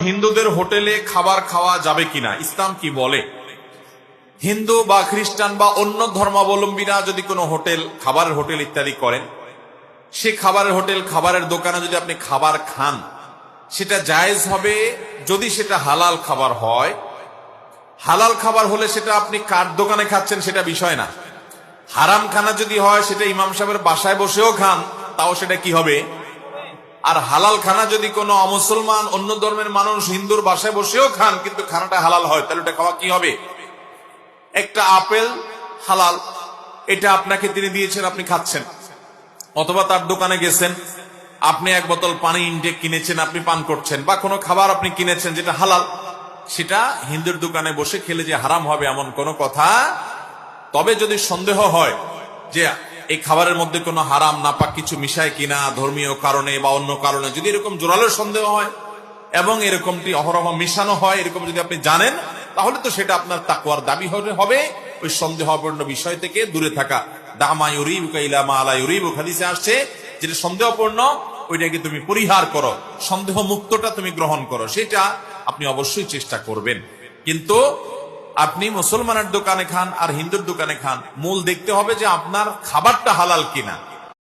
হিন্দুদের হোটেলে খাবার খাওয়া যাবে কিনা, ইসলাম কি বলে? হিন্দু বা খ্রিস্টান বা অন্য ধর্মাবলম্বীরা যদি কোনো হোটেল, খাবারের হোটেল ইত্যাদি করেন, সে খাবারের হোটেল, খাবারের দোকানে যদি আপনি খাবার খান, সেটা জায়েজ হবে যদি সেটা হালাল খাবার হয়। হালাল খাবার হলে সেটা আপনি কার দোকানে খাচ্ছেন সেটা বিষয় না। হারাম খানা যদি হয়, সেটা ইমাম সাহেবের বাসায় বসেও খান, তাও সেটা কি হবে? আর হালাল খানা যদি কোনো অমুসলমান, অন্য ধর্মের মানুষ হিন্দুর বাসায় বসেও খান, কিন্তু খানাটা হালাল হয়, তাহলে ওটা খাওয়া কি হবে? একটা আপেল হালাল, এটা আপনাকে তিনি দিয়েছেন, আপনি খাচ্ছেন। অথবা তার দোকানে গেছেন, আপনি এক বোতল পানি ইনটেক কিনেছেন, আপনি পান করছেন। বা কোনো খাবার আপনি কিনেছেন যেটা হালাল, সেটা হিন্দুর দোকানে বসে খেলে যে হারাম হবে এমন কোনো কথা। তবে যদি সন্দেহ হয় যে এই খাবারের মধ্যে কোনো হারাম নাপাক কিছু মিশায় কিনা, ধর্মীয় কারণে বা অন্য কারণে, যদি এরকম জোরালো সন্দেহ হয় এবং এরকমটি অহরহ মিশানো হয়, এরকম যদি আপনি জানেন, তাহলে তো সেটা আপনার তাকওয়ার দাবি হবে ওই সন্দেহপূর্ণ বিষয় থেকে দূরে থাকা। দামা ইউরিবুকা ইলা মা লা ইউরিবুক, হাদিসে আসছে যেটা সন্দেহপূর্ণ ওইটাকে তুমি পরিহার করো, সন্দেহ মুক্তটা তুমি গ্রহণ করো, সেটা আপনি অবশ্যই চেষ্টা করবেন। কিন্তু আপনি মুসলমানের দোকানে খান আর হিন্দুর দোকানে খান, মূল দেখতে হবে যে আপনার খাবারটা হালাল কিনা।